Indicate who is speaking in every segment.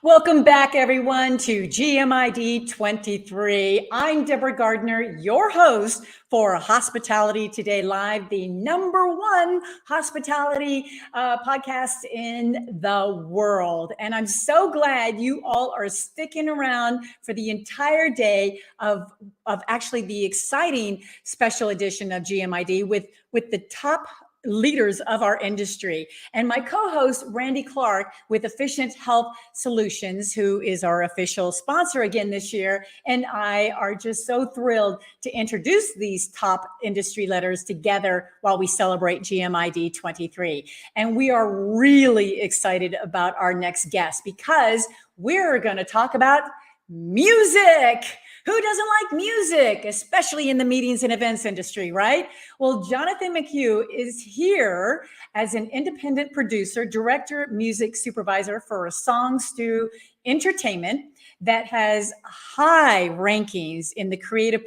Speaker 1: Welcome back, everyone, to GMID23. I'm Deborah Gardner, your host for Hospitality Today Live, the #1 hospitality podcast in the world. And I'm so glad you all are sticking around for the entire day of actually the exciting special edition of GMID with the top leaders of our industry. And my co-host, Randy Clark with Efficient Health Solutions, who is our official sponsor again this year. And I are just so thrilled to introduce these top industry leaders together while we celebrate GMID 23. And we are really excited about our next guest because we're going to talk about music. Who doesn't like music, especially in the meetings and events industry, right? Well, Jonathan McHugh is here as an independent producer, director, music supervisor for Songstewentertainment that has high rankings in the creative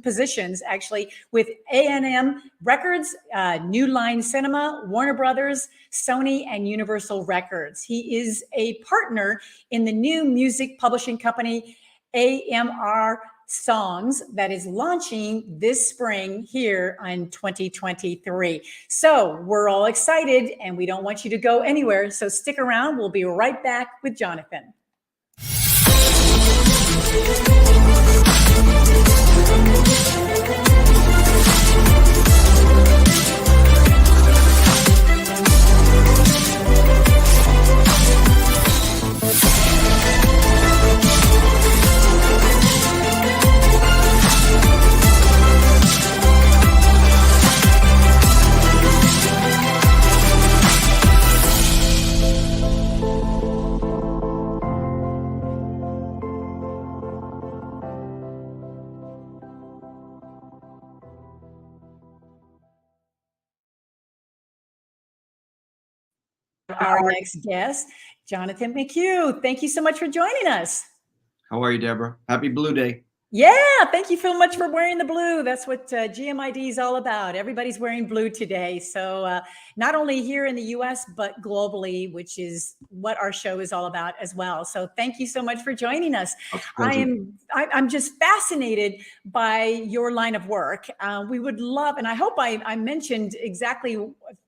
Speaker 1: positions, actually, with A&M Records, New Line Cinema, Warner Brothers, Sony, and Universal Records. He is a partner in the new music publishing company, AMR Songs, that is launching this spring here in 2023. So we're all excited and we don't want you to go anywhere. So stick around. We'll be right back with Jonathan. Our next guest, Jonathan McHugh. Thank you so much for joining us.
Speaker 2: How are you, Deborah? Happy Blue Day.
Speaker 1: Yeah, thank you so much for wearing the blue. That's what GMID is all about. Everybody's wearing blue today. So not only here in the US, but globally, which is what our show is all about as well. So thank you so much for joining us. I'm just fascinated by your line of work. We would love, and I hope I mentioned exactly,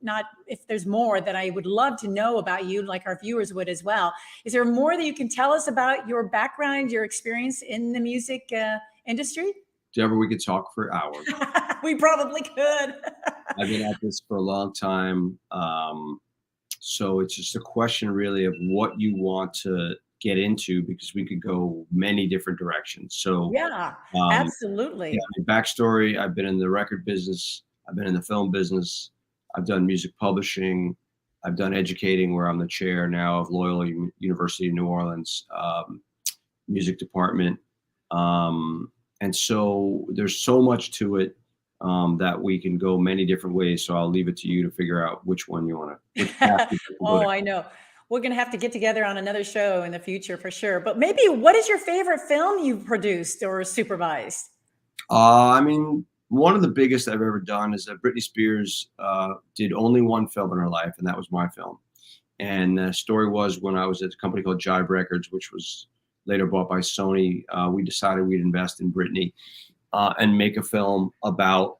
Speaker 1: not if there's more that I would love to know about you, like our viewers would as well. Is there more that you can tell us about your background, your experience in the music industry?
Speaker 2: Deborah, we could talk for hours.
Speaker 1: We probably could.
Speaker 2: I've been at this for a long time. So it's just a question really of what you want to get into, because we could go many different directions. So
Speaker 1: yeah, absolutely.
Speaker 2: Yeah, my backstory, I've been in the record business. I've been in the film business. I've done music publishing. I've done educating, where I'm the chair now of Loyola University of New Orleans music department. And so there's so much to it that we can go many different ways. So I'll leave it to you to figure out which one you want to.
Speaker 1: Oh, I know. We're going to have to get together on another show in the future for sure. But maybe, what is your favorite film you've produced or supervised?
Speaker 2: I mean, one of the biggest I've ever done is that Britney Spears did only one film in her life, and that was my film. And the story was, when I was at a company called GMID Records, which was later bought by Sony, we decided we'd invest in Britney and make a film about,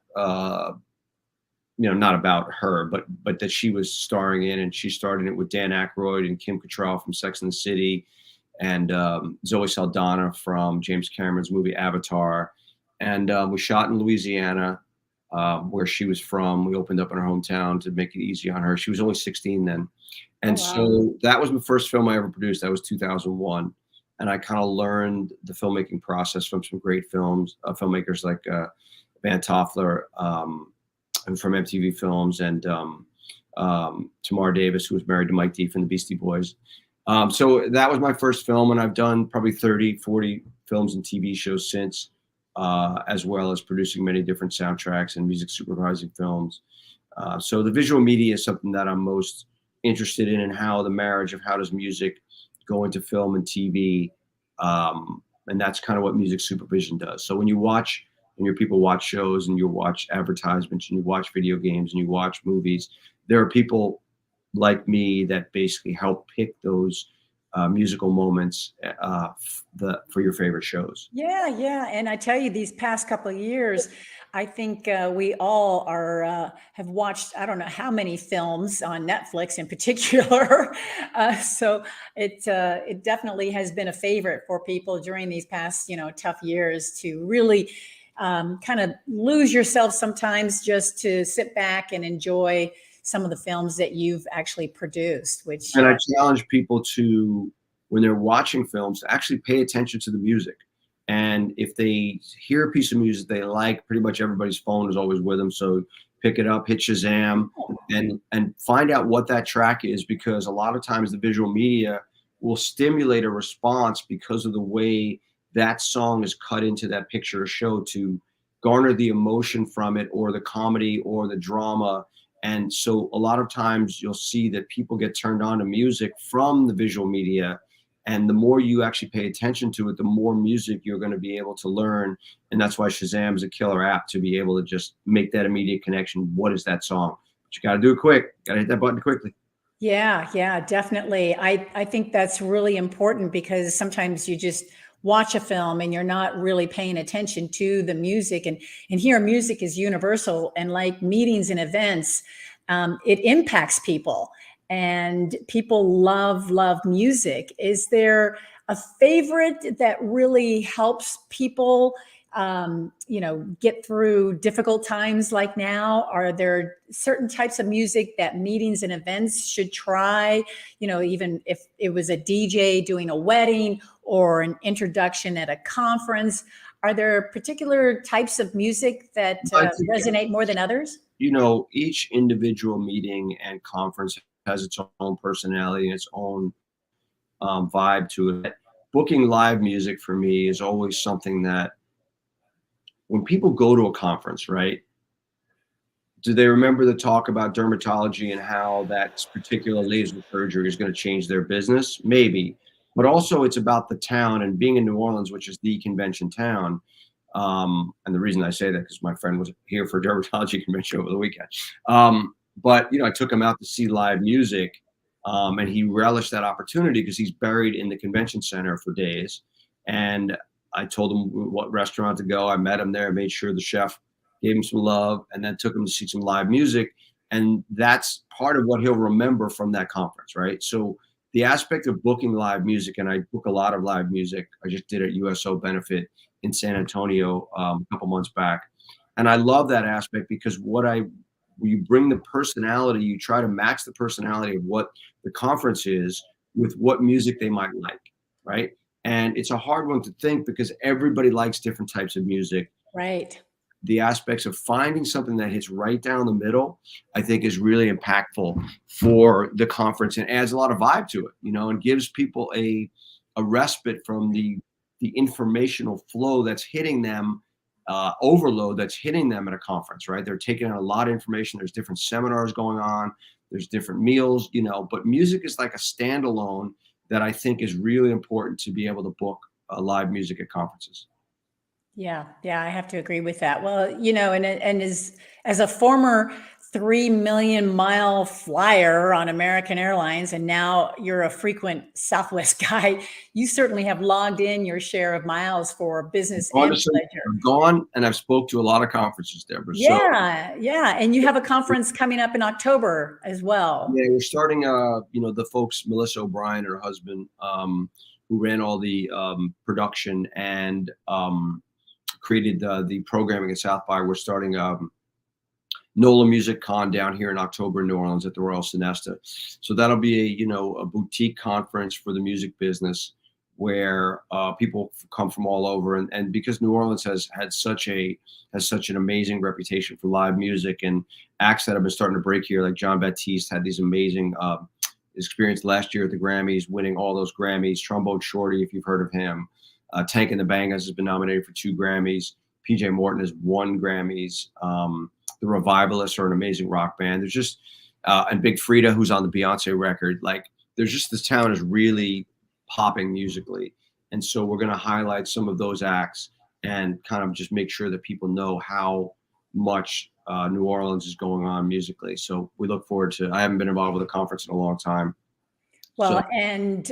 Speaker 2: not about her, but that she was starring in, and she starred in it with Dan Aykroyd and Kim Cattrall from Sex and the City, and Zoe Saldana from James Cameron's movie Avatar. And we shot in Louisiana, where she was from. We opened up in her hometown to make it easy on her. She was only 16 then. And so that was the first film I ever produced. That was 2001. And I kind of learned the filmmaking process from some great filmmakers like Van Toffler, and from MTV Films, and Tamar Davis, who was married to Mike D from the Beastie Boys. So that was my first film, and I've done probably 30, 40 films and TV shows since, as well as producing many different soundtracks and music supervising films. So the visual media is something that I'm most interested in, and how the marriage of how does music go into film and TV. And that's kind of what music supervision does. So when your people watch shows, and you watch advertisements, and you watch video games, and you watch movies, there are people like me that basically help pick those musical moments for your favorite shows.
Speaker 1: Yeah, yeah. And I tell you, these past couple of years, I think we all are have watched, I don't know how many films on Netflix in particular. So it definitely has been a favorite for people during these past, tough years to really kind of lose yourself sometimes just to sit back and enjoy some of the films that you've actually produced, which
Speaker 2: And I challenge people to, when they're watching films, to actually pay attention to the music. And if they hear a piece of music they like, pretty much everybody's phone is always with them. So pick it up, hit Shazam, and find out what that track is, because a lot of times the visual media will stimulate a response because of the way that song is cut into that picture or show to garner the emotion from it, or the comedy or the drama. And so a lot of times you'll see that people get turned on to music from the visual media. And the more you actually pay attention to it, the more music you're going to be able to learn. And that's why Shazam is a killer app, to be able to just make that immediate connection. What is that song? But you got to do it quick. Got to hit that button quickly.
Speaker 1: Yeah, yeah, definitely. I think that's really important, because sometimes you just watch a film and you're not really paying attention to the music. And here, music is universal, and like meetings and events, it impacts people, and people love music. Is there a favorite that really helps people get through difficult times like now? Are there certain types of music that meetings and events should try? Even if it was a DJ doing a wedding or an introduction at a conference, are there particular types of music that resonate more than others?
Speaker 2: Each individual meeting and conference has its own personality and its own vibe to it. Booking live music for me is always something that, when people go to a conference, right, do they remember the talk about dermatology and how that particular laser surgery is going to change their business? Maybe. But also it's about the town, and being in New Orleans, which is the convention town. And the reason I say that, because my friend was here for a dermatology convention over the weekend. But I took him out to see live music, and he relished that opportunity because he's buried in the convention center for days. And I told him what restaurant to go. I met him there, made sure the chef gave him some love, and then took him to see some live music. And that's part of what he'll remember from that conference, right? So the aspect of booking live music, and I book a lot of live music. I just did a USO benefit in San Antonio a couple months back. And I love that aspect, because when you bring the personality, you try to match the personality of what the conference is with what music they might like, right? And it's a hard one to think, because everybody likes different types of music.
Speaker 1: Right.
Speaker 2: The aspects of finding something that hits right down the middle, I think, is really impactful for the conference, and adds a lot of vibe to it, and gives people a respite from the informational flow that's hitting them, overload that's hitting them at a conference, right? They're taking in a lot of information. There's different seminars going on. There's different meals, but music is like a standalone that I think is really important to be able to book live music at conferences.
Speaker 1: Yeah, I have to agree with that. Well, and as a former 3 million mile flyer on American Airlines, and now you're a frequent Southwest guy, you certainly have logged in your share of miles for business and pleasure.
Speaker 2: I've gone, and I've spoke to a lot of conferences, Deborah.
Speaker 1: Yeah, and you have a conference coming up in October as well.
Speaker 2: Yeah, we're starting. The folks, Melissa O'Brien and her husband, who ran all the production and created the programming at South by. We're starting NOLA Music Con down here in October in New Orleans at the Royal Sonesta. So that'll be a boutique conference for the music business, where people come from all over, and because New Orleans has such an amazing reputation for live music, and acts that have been starting to break here, like John Baptiste had these amazing experience last year at the Grammys, winning all those Grammys. Trombone Shorty, if you've heard of him. Tank and the Bangas has been nominated for 2 Grammys. PJ Morton has won Grammys. The Revivalists are an amazing rock band. There's just and Big Frida, who's on the Beyonce record. Like, there's just, this town is really popping musically, and so we're going to highlight some of those acts and kind of just make sure that people know how much New Orleans is going on musically. So we look forward to. I haven't been involved with a conference in a long time. So
Speaker 1: Well, and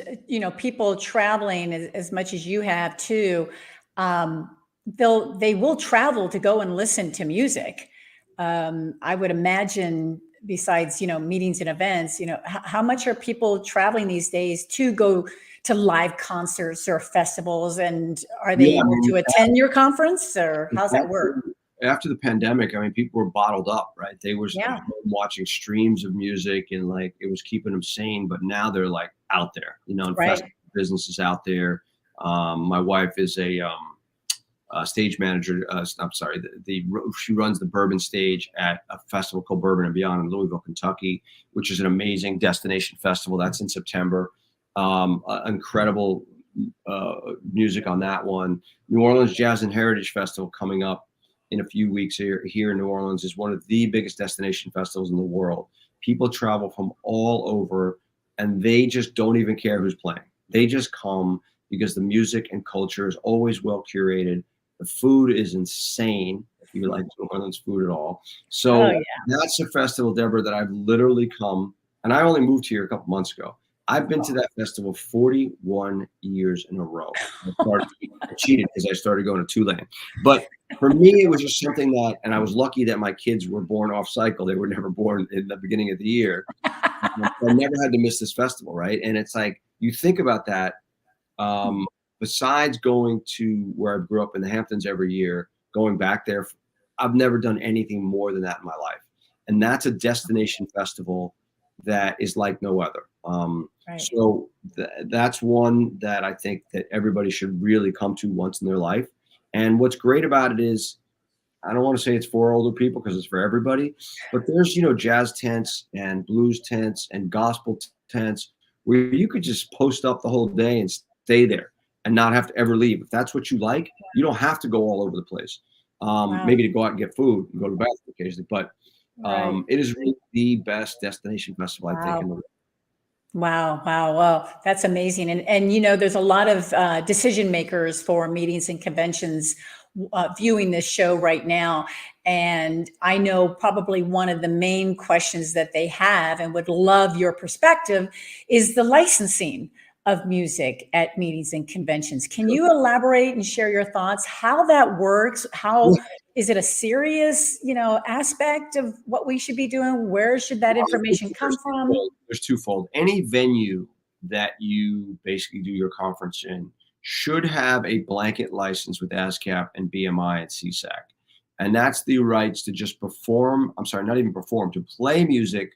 Speaker 1: people traveling as much as you have too, they will travel to go and listen to music. I would imagine, besides meetings and events, how much are people traveling these days to go to live concerts or festivals, and are they
Speaker 2: yeah, I
Speaker 1: able
Speaker 2: mean,
Speaker 1: to attend your conference, or how's that work?
Speaker 2: after the pandemic, I mean, people were bottled up, right? They were at
Speaker 1: Yeah,
Speaker 2: home watching streams of music, and like it was keeping them sane. But now they're like out there, and
Speaker 1: right.
Speaker 2: festival businesses out there. My wife is a stage manager. I'm sorry, she runs the Bourbon stage at a festival called Bourbon and Beyond in Louisville, Kentucky, which is an amazing destination festival. That's in September. Incredible music on that one. New Orleans Jazz and Heritage Festival coming up in a few weeks here in New Orleans is one of the biggest destination festivals in the world. People travel from all over, and they just don't even care who's playing. They just come because the music and culture is always well curated. The food is insane if you like New Orleans food at all.
Speaker 1: Oh
Speaker 2: So
Speaker 1: yeah.
Speaker 2: that's a festival, Deborah, that I've literally come, and I only moved here a couple months ago. I've been to that festival 41 years in a row. I cheated because I started going to Tulane. But for me, it was just something that, and I was lucky that my kids were born off cycle. They were never born in the beginning of the year. I never had to miss this festival, right? And it's like, you think about that. Besides going to where I grew up in the Hamptons every year, going back there, I've never done anything more than that in my life. And that's a destination festival that is like no other.
Speaker 1: Right.
Speaker 2: So that's one that I think that everybody should really come to once in their life. And what's great about it is, I don't want to say it's for older people because it's for everybody, but there's, jazz tents and blues tents and gospel tents where you could just post up the whole day and stay there and not have to ever leave. If that's what you like, you don't have to go all over the place.
Speaker 1: Wow.
Speaker 2: Maybe to go out and get food and go to the bathroom occasionally, but
Speaker 1: Right.
Speaker 2: it is really the best destination festival, I think, in the
Speaker 1: Wow.
Speaker 2: world.
Speaker 1: Wow. Wow. Well, that's amazing. And there's a lot of decision makers for meetings and conventions viewing this show right now. And I know probably one of the main questions that they have and would love your perspective is the licensing of music at meetings and conventions. Can you elaborate and share your thoughts how that works? How is it a serious, aspect of what we should be doing? Where should that information come from?
Speaker 2: There's twofold. Any venue that you basically do your conference in should have a blanket license with ASCAP and BMI and CSAC. And that's the rights to just perform, I'm sorry, not even perform, to play music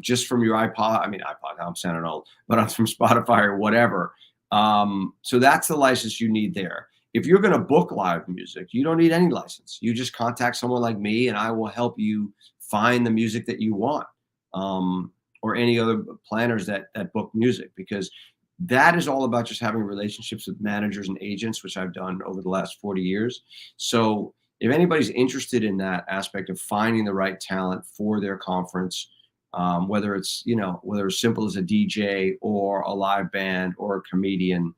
Speaker 2: just from your iPod, now I'm sounding old, but from Spotify or whatever. So that's the license you need there. If you're going to book live music, you don't need any license. You just contact someone like me and I will help you find the music that you want, or any other planners that book music, because that is all about just having relationships with managers and agents, which I've done over the last 40 years. So if anybody's interested in that aspect of finding the right talent for their conference, whether it's simple as a DJ or a live band or a comedian,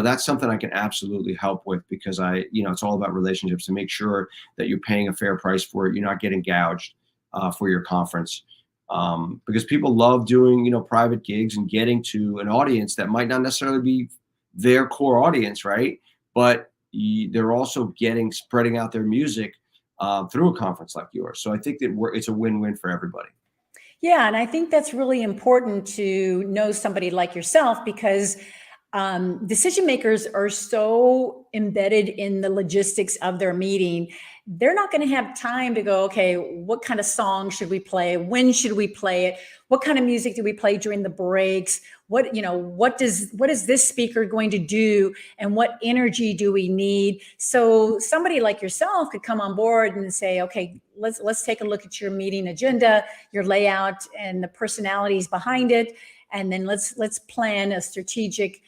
Speaker 2: that's something I can absolutely help with, because it's all about relationships to make sure that you're paying a fair price for it. You're not getting gouged for your conference, because people love doing, private gigs and getting to an audience that might not necessarily be their core audience, right? But they're also spreading out their music through a conference like yours. So I think that it's a win-win for everybody.
Speaker 1: Yeah, and I think that's really important to know somebody like yourself, because decision makers are so embedded in the logistics of their meeting. They're not going to have time to go, okay, what kind of song should we play? When should we play it? What kind of music do we play during the breaks? What is this speaker going to do? And what energy do we need? So somebody like yourself could come on board and say, okay, let's take a look at your meeting agenda, your layout, and the personalities behind it. And then let's plan a strategic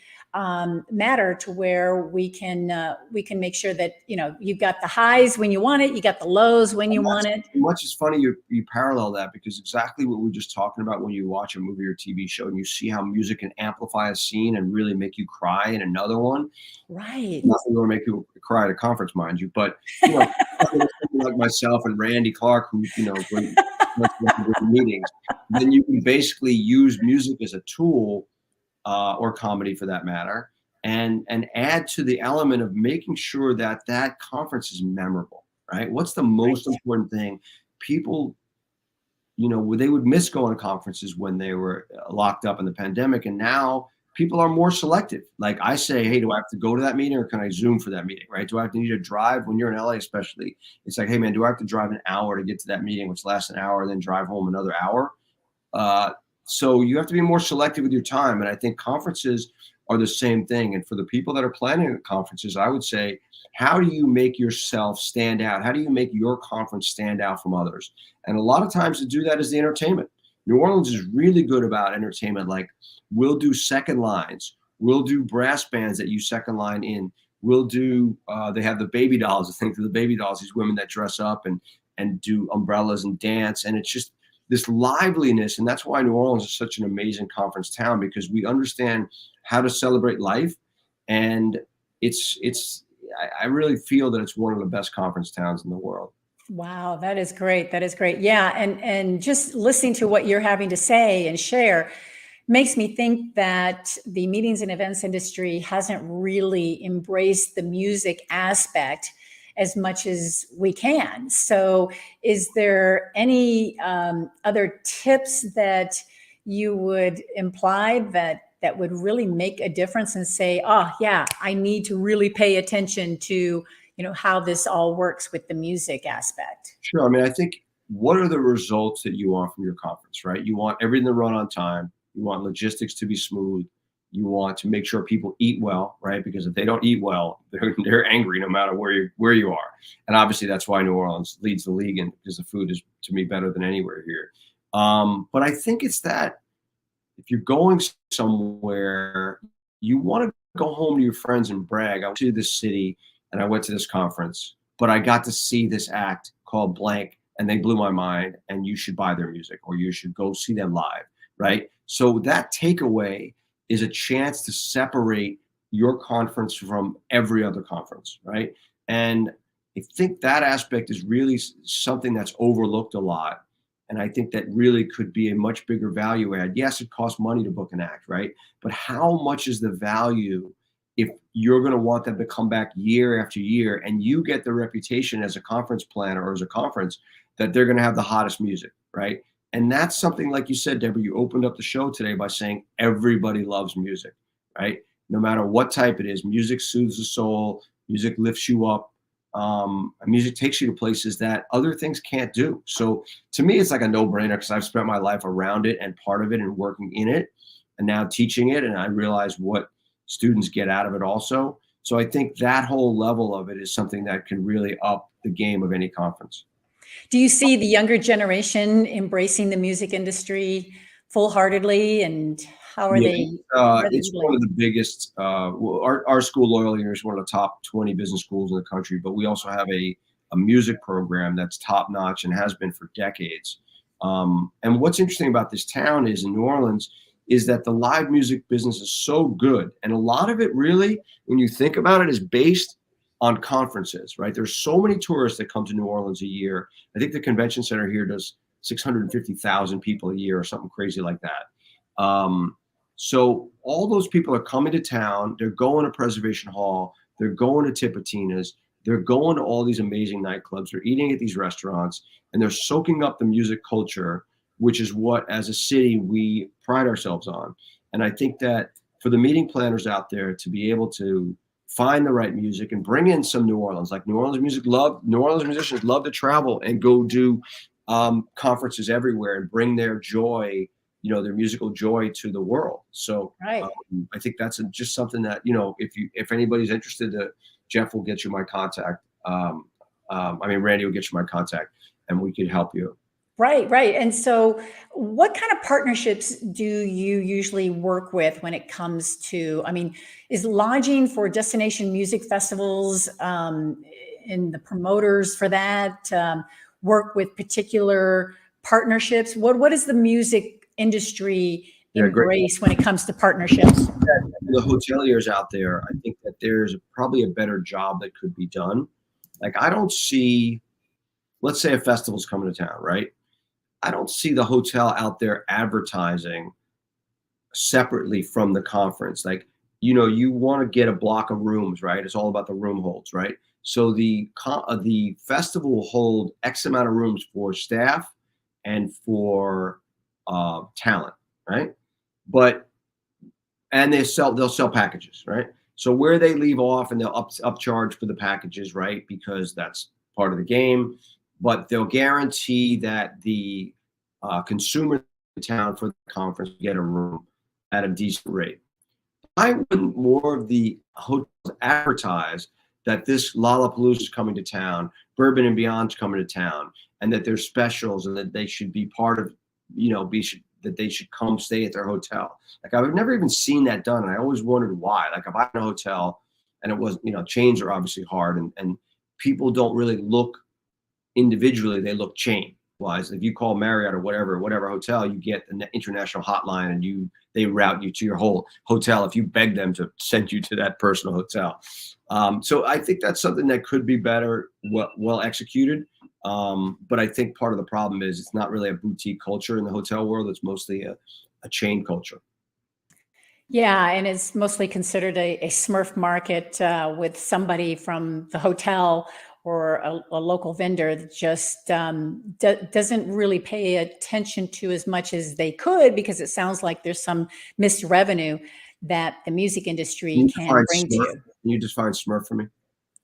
Speaker 1: matter to where we can make sure that you've got the highs when you want it, you got the lows when you want it.
Speaker 2: Much is funny you parallel that, because exactly what we were just talking about when you watch a movie or TV show and you see how music can amplify a scene and really make you cry in another one.
Speaker 1: Right.
Speaker 2: Nothing going to make people cry at a conference, mind you, but like myself and Randy Clark, who much longer in meetings, then you can basically use music as a tool, or comedy for that matter, and add to the element of making sure that that conference is memorable, right? What's the most important thing? People, they would miss going to conferences when they were locked up in the pandemic, and now people are more selective. Like I say, hey, do I have to go to that meeting or can I Zoom for that meeting, right? Do I have to need to drive when you're in LA, especially? It's like, hey man, do I have to drive an hour to get to that meeting, which lasts an hour, and then drive home another hour? So you have to be more selective with your time. And I think conferences are the same thing. And for the people that are planning conferences, I would say, how do you make yourself stand out? How do you make your conference stand out from others? And a lot of times to do that is the entertainment. New Orleans is really good about entertainment. Like we'll do second lines. We'll do brass bands that use second line in. We'll do, they have the baby dolls. I think of the baby dolls, these women that dress up and do umbrellas and dance. And it's just this liveliness. And that's why New Orleans is such an amazing conference town, because we understand how to celebrate life. And I really feel that it's one of the best conference towns in the world.
Speaker 1: Wow, that is great. That is great. Yeah. And just listening to what you're having to say and share makes me think that the meetings and events industry hasn't really embraced the music aspect as much as we can. So is there any other tips that you would imply that would really make a difference and say, oh yeah, I need to really pay attention to, how this all works with the music aspect?
Speaker 2: Sure. I mean, I think what are the results that you want from your conference, right? You want everything to run on time. You want logistics to be smooth. You want to make sure people eat well, right? Because if they don't eat well, they're angry no matter where you are. And obviously that's why New Orleans leads the league, and because the food is, to me, better than anywhere here. But I think it's that if you're going somewhere, you want to go home to your friends and brag. I went to this city and I went to this conference, but I got to see this act called blank and they blew my mind, and you should buy their music or you should go see them live, right? So that takeaway is a chance to separate your conference from every other conference, right? And I think that aspect is really something that's overlooked a lot. And I think that really could be a much bigger value add. Yes, it costs money to book an act, right? But how much is the value if you're going to want them to come back year after year and you get the reputation as a conference planner or as a conference that they're going to have the hottest music, right? And that's something, like you said, Deborah, you opened up the show today by saying everybody loves music, right? No matter what type it is, music soothes the soul, music lifts you up. Music takes you to places that other things can't do. So to me, it's like a no-brainer because I've spent my life around it and part of it and working in it and now teaching it. And I realize what students get out of it also. So I think that whole level of it is something that can really up the game of any conference.
Speaker 1: Do you see the younger generation embracing the music industry full-heartedly, and how are they?
Speaker 2: It's one of the biggest. Our school, Loyola University, is one of the top 20 business schools in the country, but we also have a music program that's top notch and has been for decades. And what's interesting about this town is in New Orleans is that the live music business is so good. And a lot of it really, when you think about it, is based on conferences, right? There's so many tourists that come to New Orleans a year. I think the convention center here does 650,000 people a year or something crazy like that. So all those people are coming to town. They're going to Preservation Hall. They're going to Tipitina's. They're going to all these amazing nightclubs. They're eating at these restaurants, and they're soaking up the music culture, which is what, as a city, we pride ourselves on. And I think that for the meeting planners out there to be able to find the right music and bring in some New Orleans, like New Orleans musicians love to travel and go do conferences everywhere and bring their joy, their musical joy to the world. So
Speaker 1: right.
Speaker 2: I think that's just something that, if anybody's interested, Jeff will get you my contact. Randy will get you my contact and we could help you.
Speaker 1: Right, right. And so what kind of partnerships do you usually work with when it comes to, is lodging for destination music festivals and the promoters for that work with particular partnerships? What is the music industry embrace when it comes to partnerships?
Speaker 2: The hoteliers out there, I think that there's probably a better job that could be done. Like I don't see, let's say a festival's coming to town, right? I don't see the hotel out there advertising separately from the conference. Like, you want to get a block of rooms, right? It's all about the room holds, right? So the festival will hold X amount of rooms for staff and for talent, right? And they'll sell packages, right? So where they leave off, and they'll upcharge for the packages, right? Because that's part of the game. But they'll guarantee that the consumer in town for the conference get a room at a decent rate. I want more of the hotels advertise that this Lollapalooza is coming to town, Bourbon and Beyond's coming to town, and that there's specials, and that they should be part of, that they should come stay at their hotel. Like, I've never even seen that done, and I always wondered why. Like, if I'm in a hotel, and it was, chains are obviously hard, and people don't really look individually; they look chain wise. If you call Marriott or whatever hotel, you get an international hotline, and they route you to your whole hotel if you beg them to send you to that personal hotel. So I think that's something that could be better, well executed. But I think part of the problem is it's not really a boutique culture in the hotel world. It's mostly a chain culture.
Speaker 1: Yeah, and it's mostly considered a Smurf market with somebody from the hotel or a local vendor that just doesn't really pay attention to as much as they could, because it sounds like there's some missed revenue that the music industry can bring to you.
Speaker 2: Can you define Smurf for me?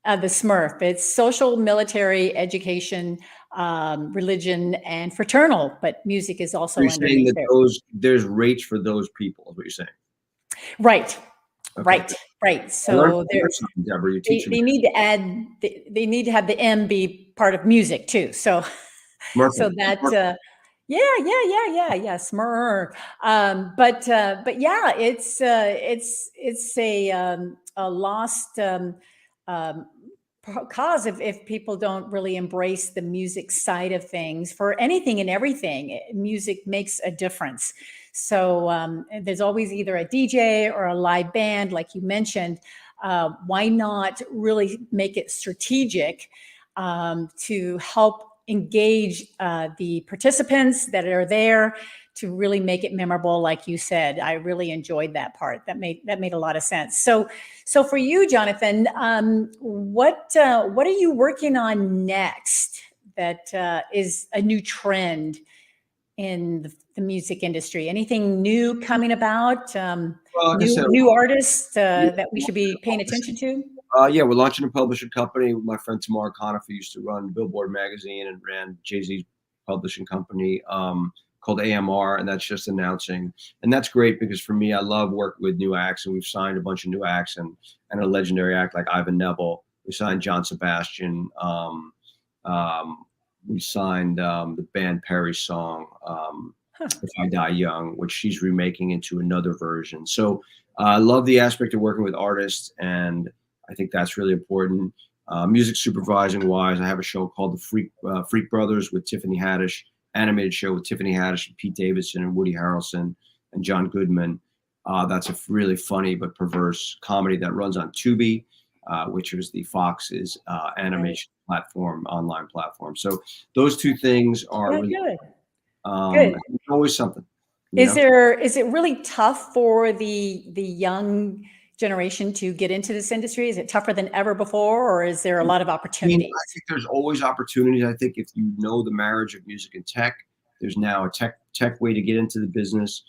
Speaker 1: The Smurf, it's social, military, education, religion, and fraternal, but music is also
Speaker 2: You're saying that
Speaker 1: there.
Speaker 2: there's rates for those people, is what you're saying?
Speaker 1: Right.
Speaker 2: Okay.
Speaker 1: Right. So
Speaker 2: Deborah,
Speaker 1: they need to add, they need to have the M be part of music too. So, so that, yeah, Smurf. But yeah, it's a lost cause if people don't really embrace the music side of things. For anything and everything, music makes a difference. So there's always either a DJ or a live band, like you mentioned. Why not really make it strategic to help engage the participants that are there, to really make it memorable? Like you said, I really enjoyed that part. That made a lot of sense. So for you, Jonathan, what are you working on next that is a new trend in the music industry? Anything new coming about? New artists that we should be paying attention to?
Speaker 2: Yeah, we're launching a publishing company with my friend Tamara Conniff, who used to run Billboard magazine and ran Jay-Z's publishing company, called AMR, and that's just announcing. And that's great, because for me, I love working with new acts, and we've signed a bunch of new acts, and a legendary act like Ivan Neville. We signed John Sebastian. We signed the band Perry's song, If I Die Young, which she's remaking into another version. So I love the aspect of working with artists, and I think that's really important. Music supervising wise, I have a show called The Freak Brothers with Tiffany Haddish, animated show with Tiffany Haddish and Pete Davidson and Woody Harrelson and John Goodman. That's a really funny but perverse comedy that runs on Tubi, which is the Fox's animation platform, online platform. So those two things are really
Speaker 1: good.
Speaker 2: Good. Always something.
Speaker 1: Is it really tough for the young generation to get into this industry? Is it tougher than ever before, or is there a lot of opportunities?
Speaker 2: I think there's always opportunities. I think if you know the marriage of music and tech, there's now a tech way to get into the business.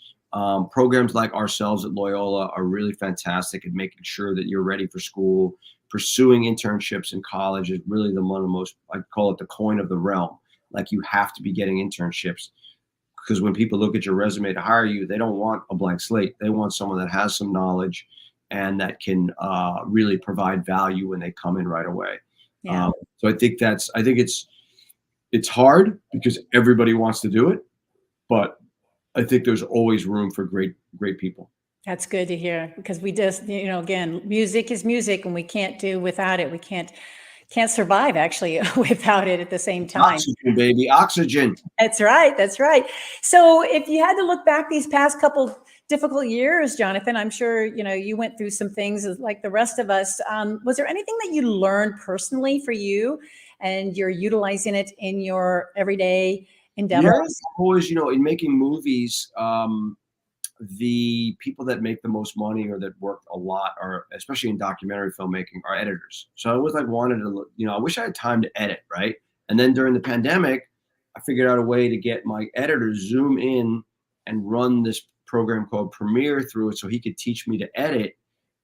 Speaker 2: Programs like ourselves at Loyola are really fantastic at making sure that you're ready for school. Pursuing internships in college is really one of the most, I call it the coin of the realm. Like, you have to be getting internships, because when people look at your resume to hire you, they don't want a blank slate. They want someone that has some knowledge and that can really provide value when they come in right away.
Speaker 1: Yeah.
Speaker 2: So I think it's hard because everybody wants to do it, but I think there's always room for great people.
Speaker 1: That's good to hear, because we just, again, music is music, and we can't do without it. We can't survive actually without it at the same time.
Speaker 2: Oxygen, baby, oxygen.
Speaker 1: That's right. That's right. So if you had to look back these past couple difficult years, Jonathan, I'm sure, you went through some things like the rest of us. Was there anything that you learned personally for you and you're utilizing it in your everyday endeavors?
Speaker 2: Always, in making movies, the people that make the most money or that work a lot are, especially in documentary filmmaking, are editors. So I always wanted to, I wish I had time to edit, right? And then during the pandemic, I figured out a way to get my editor Zoom in and run this program called Premiere through it so he could teach me to edit.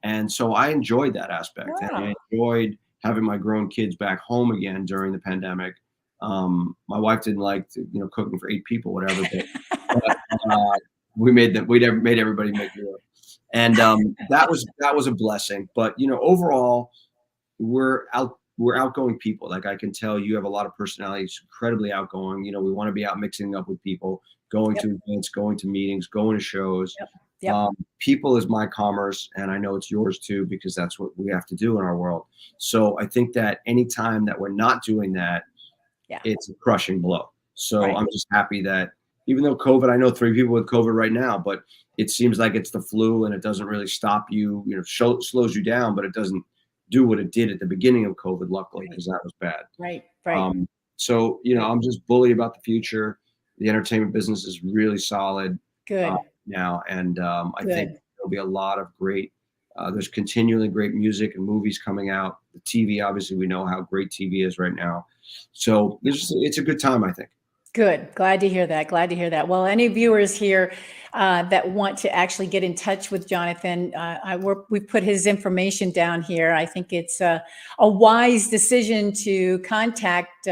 Speaker 2: And so I enjoyed that aspect.
Speaker 1: Wow.
Speaker 2: And I enjoyed having my grown kids back home again during the pandemic. My wife didn't like cooking for 8 people, whatever. But we made everybody make more. And that was a blessing. But overall, we're outgoing people. Like, I can tell you have a lot of personality. It's incredibly outgoing. We want to be out mixing up with people, going to events, going to meetings, going to shows.
Speaker 1: Yep.
Speaker 2: People is my commerce, and I know it's yours too, because that's what we have to do in our world. So I think that anytime that we're not doing that, it's a crushing blow. So I'm just happy that even though COVID, I know 3 people with COVID right now, but it seems like it's the flu and it doesn't really stop you, slows you down, but it doesn't do what it did at the beginning of COVID, luckily, because that was bad.
Speaker 1: Right.
Speaker 2: So, I'm just bullied about the future. The entertainment business is really solid.
Speaker 1: Good.
Speaker 2: Now. And I think there'll be a lot of great, there's continually great music and movies coming out. The TV, obviously, we know how great TV is right now. So it's a good time, I think.
Speaker 1: Good. Glad to hear that. Well, any viewers here that want to actually get in touch with Jonathan, we put his information down here. I think it's a wise decision to contact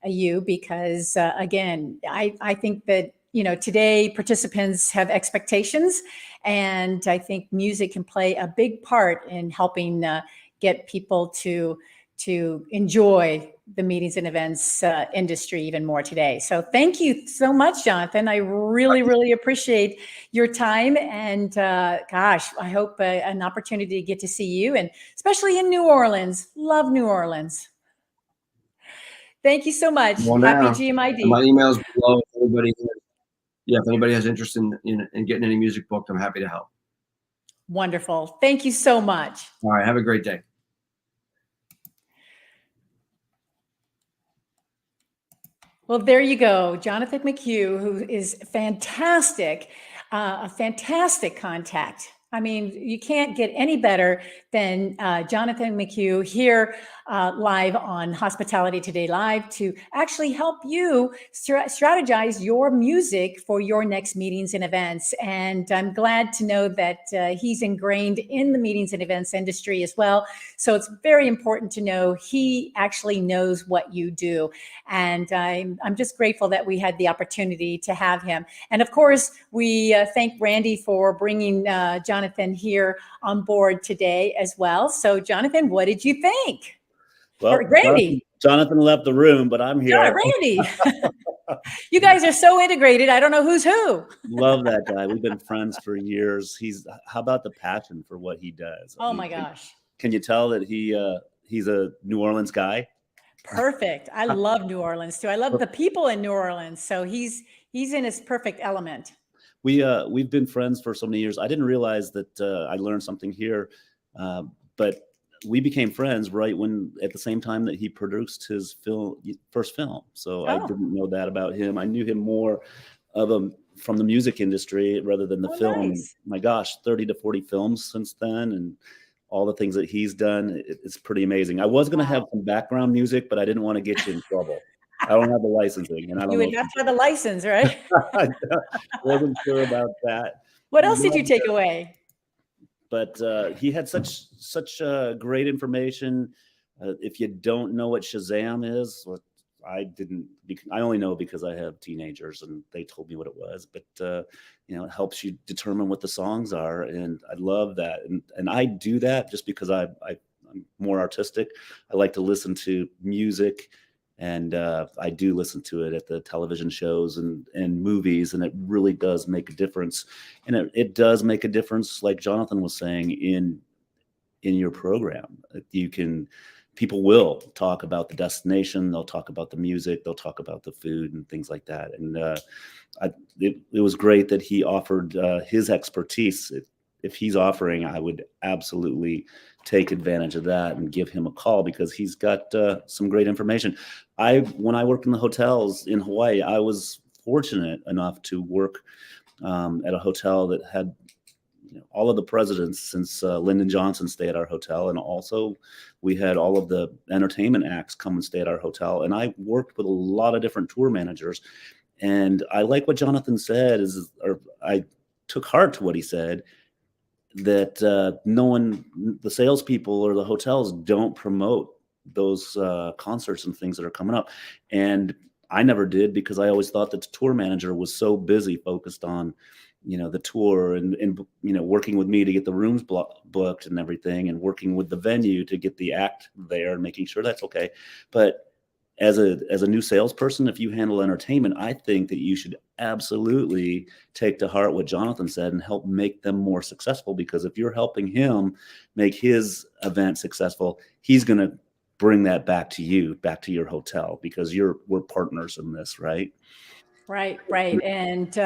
Speaker 1: you because, again, I think that, today participants have expectations, and I think music can play a big part in helping get people to enjoy the meetings and events industry even more today. So thank you so much, Jonathan. I really, really appreciate your time. And gosh, I hope an opportunity to get to see you, and especially in New Orleans. Love New Orleans. Thank you so much. Happy GMID.
Speaker 2: My email's below. If anybody has interest in getting any music booked, I'm happy to help.
Speaker 1: Wonderful. Thank you so much.
Speaker 2: All right. Have a great day.
Speaker 1: Well, there you go. Jonathan McHugh, who is fantastic, a fantastic contact. I mean, you can't get any better than Jonathan McHugh here live on Hospitality Today Live to actually help you strategize your music for your next meetings and events. And I'm glad to know that he's ingrained in the meetings and events industry as well. So it's very important to know he actually knows what you do. And I'm just grateful that we had the opportunity to have him. And of course, we thank Randy for bringing Jonathan here on board today as well. So Jonathan, what did you think?
Speaker 3: Well,
Speaker 1: Randy.
Speaker 3: Jonathan left the room, but I'm here.
Speaker 1: Yeah, Randy. You guys are so integrated. I don't know who's who.
Speaker 3: Love that guy. We've been friends for years. How about the passion for what he does?
Speaker 1: Oh my gosh.
Speaker 3: Can you tell that he's a New Orleans guy?
Speaker 1: Perfect. I love New Orleans too. I love the people in New Orleans. So he's in his perfect element.
Speaker 3: We've been friends for so many years. I didn't realize that I learned something here, but we became friends right at the same time that he produced his first film. So I didn't know that about him. I knew him more from the music industry rather than the film. Nice. My gosh, 30 to 40 films since then, and all the things that he's done. It's pretty amazing. I was going to have some background music, but I didn't want to get you in trouble. I don't have the licensing, and I don't.
Speaker 1: You would have to have the license, right?
Speaker 3: I wasn't sure about that.
Speaker 1: What else did you take away?
Speaker 3: But he had such great information. If you don't know what Shazam is, I didn't. I only know because I have teenagers and they told me what it was. But it helps you determine what the songs are, and I love that. And I do that just because I'm more artistic. I like to listen to music, and I do listen to it at the television shows and movies, and it really does make a difference. And it does make a difference, like Jonathan was saying, in your program. People will talk about the destination, they'll talk about the music, they'll talk about the food and things like that. And it was great that he offered his expertise. if he's offering, I would absolutely take advantage of that and give him a call, because he's got some great information. When I worked in the hotels in Hawaii, I was fortunate enough to work at a hotel that had all of the presidents since Lyndon Johnson stay at our hotel. And also we had all of the entertainment acts come and stay at our hotel. And I worked with a lot of different tour managers. And I like what Jonathan said or I took heart to what he said, that the salespeople or the hotels don't promote those concerts and things that are coming up. And I never did, because I always thought that the tour manager was so busy focused on the tour and working with me to get the rooms booked and everything, and working with the venue to get the act there and making sure that's okay. But as a new salesperson, if you handle entertainment, I think that you should absolutely take to heart what Jonathan said and help make them more successful, because if you're helping him make his event successful, he's going to bring that back to you, back to your hotel, because we're partners in this, right?
Speaker 1: Right. And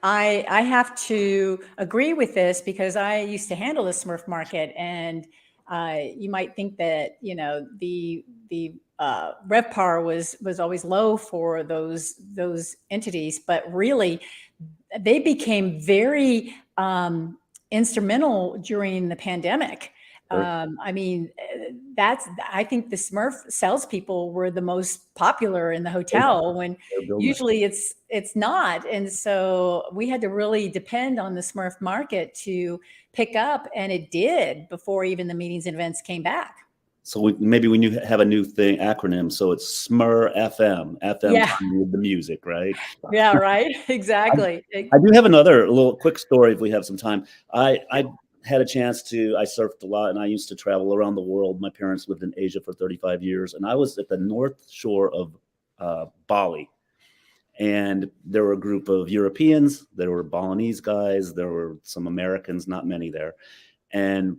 Speaker 1: I have to agree with this, because I used to handle the Smurf market, and you might think that the RevPAR was always low for those entities, but really they became very instrumental during the pandemic.
Speaker 3: Sure.
Speaker 1: I mean, I think the Smurf salespeople were the most popular in the hotel, when usually it's not. And so we had to really depend on the Smurf market to pick up, and it did before even the meetings and events came back.
Speaker 3: So maybe we have a new acronym. So it's SMR FM,
Speaker 1: Yeah.
Speaker 3: with the music, right?
Speaker 1: Yeah, right. Exactly.
Speaker 3: I do have another little quick story if we have some time. I had a chance I surfed a lot, and I used to travel around the world. My parents lived in Asia for 35 years, and I was at the north shore of Bali. And there were a group of Europeans, there were Balinese guys, there were some Americans, not many there. And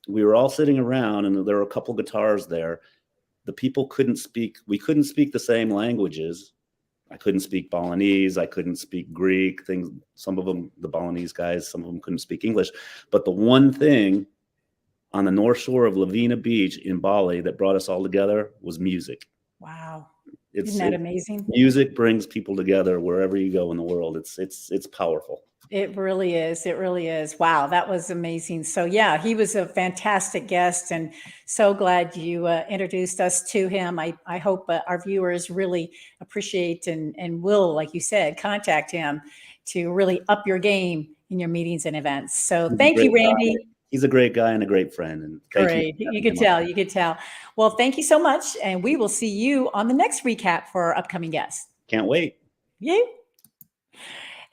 Speaker 3: we were all sitting around, and there were a couple guitars there. The people we couldn't speak the same languages. I couldn't speak Balinese. I couldn't speak Greek. Some of them, the Balinese guys, some of them couldn't speak English. But the one thing on the north shore of Lavina Beach in Bali that brought us all together was music.
Speaker 1: Wow. Isn't that amazing?
Speaker 3: Music brings people together wherever you go in the world. It's powerful.
Speaker 1: It really is. It really is. Wow, that was amazing. So yeah, he was a fantastic guest, and so glad you introduced us to him. I hope our viewers really appreciate and will, like you said, contact him to really up your game in your meetings and events. So thank you, Randy.
Speaker 3: He's a great guy and a great friend. And
Speaker 1: great. You could tell. You could tell. Well, thank you so much, and we will see you on the next recap for our upcoming guests.
Speaker 3: Can't wait.
Speaker 1: Yeah.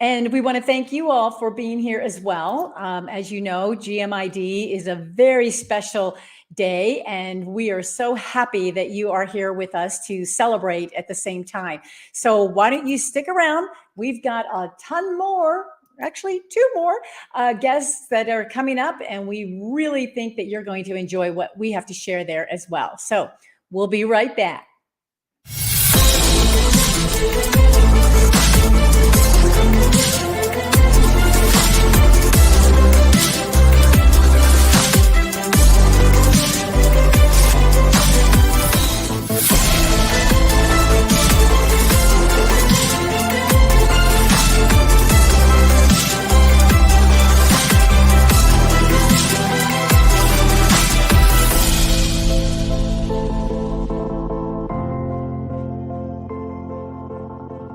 Speaker 1: And we want to thank you all for being here as well. As you know, GMID is a very special day, and we are so happy that you are here with us to celebrate at the same time. So why don't you stick around? We've got a ton more, actually 2 more guests that are coming up, and we really think that you're going to enjoy what we have to share there as well. So we'll be right back.